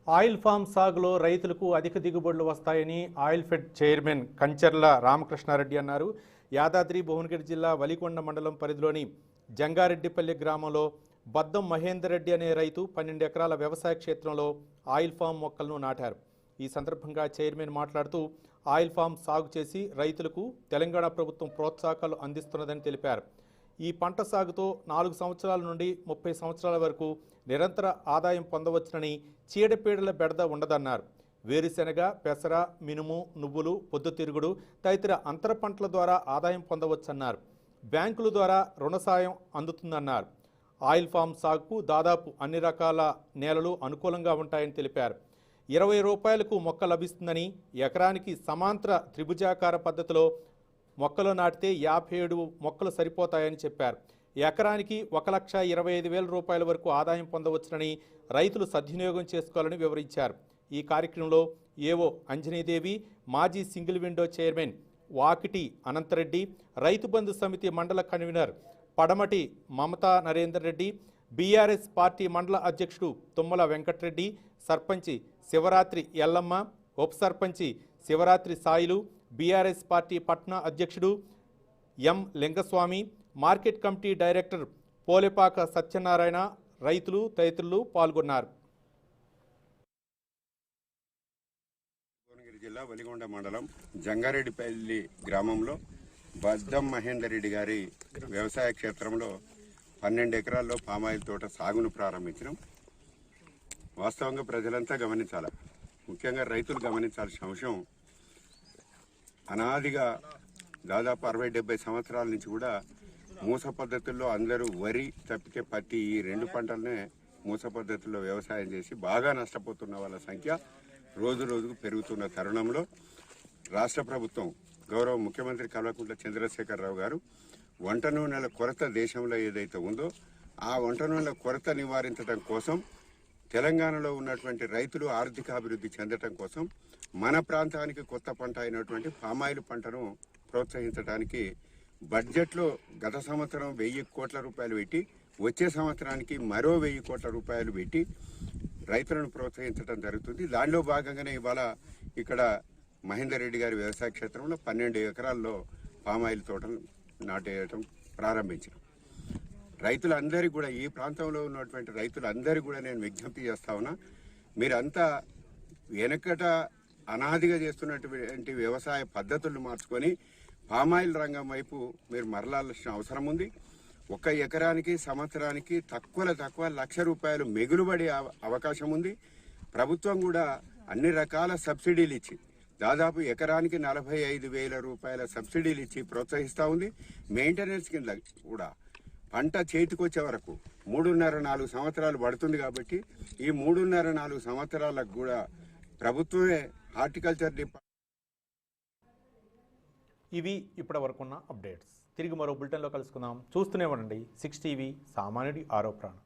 Oil form సాగులో రైతులకు అధిక దిగుబడులు వస్తాయని oil fed chairman Kancharla Ramakrishna Reddy అన్నారు. యాదాద్రి భువనగిరి జిల్లా వలికొండ మండలం పరిధిలోని జంగారెడ్డిపల్లి గ్రామంలో బద్దం మహేందర్ రెడ్డి అనే రైతు 12 ఎకరాల వ్యవసాయ క్షేత్రంలో ఆయిల్ ఫామ్ మొక్కలను నాటారు. ఈ సందర్భంగా చైర్మన్ మాట్లాడుతూ ఆయిల్ ఫామ్ సాగు చేసి రైతులకు తెలంగాణ ప్రభుత్వం ప్రోత్సాహకాలు అందిస్తున్నదని తెలిపారు. ఈ పంట సాగుతో 4 సంవత్సరాల నుండి 30 సంవత్సరాల వరకు నిరంతర ఆదాయం పొందవచ్చునని, చీడపీడల బెడద ఉండదన్నారు. వేరుశెనగ, పెసర, మినుము, నువ్వులు, పొద్దుతిరుగుడు తదితర అంతర పంటల ద్వారా ఆదాయం పొందవచ్చన్నారు. బ్యాంకుల ద్వారా రుణ సాయం అందుతుందన్నారు. ఆయిల్ ఫామ్ సాగుకు దాదాపు అన్ని రకాల నేలలు అనుకూలంగా ఉంటాయని తెలిపారు. 20 రూపాయలకు మొక్క లభిస్తుందని, ఎకరానికి సమాంతర త్రిభుజాకార పద్ధతిలో మొక్కలు నాటితే 57 మొక్కలు సరిపోతాయని చెప్పారు. ఎకరానికి 1,25,000 రూపాయల వరకు ఆదాయం పొందవచ్చునని, రైతులు సద్వినియోగం చేసుకోవాలని వివరించారు. ఈ కార్యక్రమంలో ఏవో అంజనీదేవి, మాజీ single window chairman Vakiti Anantareddy, Rythu Bandhu Samithi మండల convener Padamati Mamata Narender Reddy, BRS party మండల అధ్యక్షుడు తుమ్మల వెంకటరెడ్డి, సర్పంచి శివరాత్రి ఎల్లమ్మ, ఉప సర్పంచి శివరాత్రి సాయిలు, బీఆర్ఎస్ పార్టీ పట్నా అధ్యక్షుడు M Lingaswamy, market committee director Polepaka Satyanarayana, రైతులు తదితరులు పాల్గొన్నారు. భువనగిరి జిల్లా వలిగొండ మండలం జంగారెడ్డిపల్లి గ్రామంలో బద్దం మహేందర్ రెడ్డి గారి వ్యవసాయ క్షేత్రంలో 12 ఎకరాల్లో పామాయిల్ తోట సాగును ప్రారంభించడం వాస్తవంగా ప్రజలంతా గమనించాలి. ముఖ్యంగా రైతులు గమనించాల్సిన అంశం, అనాదిగా దాదాపు 60-70 సంవత్సరాల నుంచి కూడా మూస పద్ధతుల్లో అందరూ వరి తప్పితే పత్తి, ఈ 2 పంటలనే మూస పద్ధతుల్లో వ్యవసాయం చేసి బాగా నష్టపోతున్న వాళ్ళ సంఖ్య రోజు రోజుకు పెరుగుతున్న తరుణంలో రాష్ట్ర ప్రభుత్వం గౌరవ ముఖ్యమంత్రి కల్వకుంట్ల చంద్రశేఖరరావు గారు వంట నూనెల కొరత దేశంలో ఏదైతే ఉందో ఆ వంట నూనెల కొరత నివారించడం కోసం, తెలంగాణలో ఉన్నటువంటి రైతులు ఆర్థికాభివృద్ధి చెందడం కోసం మన ప్రాంతానికి కొత్త పంట అయినటువంటి పామాయిల్ పంటను ప్రోత్సహించడానికి బడ్జెట్లో గత సంవత్సరం 1000 కోట్ల రూపాయలు పెట్టి, వచ్చే సంవత్సరానికి మరో 1000 కోట్ల రూపాయలు పెట్టి రైతులను ప్రోత్సహించడం జరుగుతుంది. దానిలో భాగంగానే ఇవాళ ఇక్కడ మహేందర్ రెడ్డి గారి వ్యవసాయ క్షేత్రంలో 12 ఎకరాల్లో పామాయిల్ తోటలు నాటేయటం ప్రారంభించారు. రైతులందరికీ కూడా, ఈ ప్రాంతంలో ఉన్నటువంటి రైతులందరికీ కూడా నేను విజ్ఞప్తి చేస్తా ఉన్నా, మీరంతా వెనకట అనాదిగా చేస్తున్నటువంటి వ్యవసాయ పద్ధతులను మార్చుకొని పామాయిల్ రంగం వైపు మీరు మరలాల్సిన అవసరం ఉంది. 1 ఎకరానికి సంవత్సరానికి తక్కువ 1,00,000 రూపాయలు మిగులుబడి అవకాశం ఉంది. ప్రభుత్వం కూడా అన్ని రకాల సబ్సిడీలు ఇచ్చి దాదాపు ఎకరానికి 45,000 రూపాయల సబ్సిడీలు ఇచ్చి ప్రోత్సహిస్తూ ఉంది. మెయింటెనెన్స్ కింద కూడా పంట చేతికొచ్చే వరకు 3.5-4 సంవత్సరాలు పడుతుంది. కాబట్టి ఈ 3.5-4 సంవత్సరాలకు కూడా ప్రభుత్వమే హార్టికల్చర్ డిపార్ట్మెంట్. ఇవి ఇప్పటి వరకున్న అప్డేట్స్. తిరిగి మరో బులెటిన్లో కలుసుకుందాం. చూస్తూనే ఉండండి 6 టీవీ, సామాన్యుడి ఆరో ప్రాణం.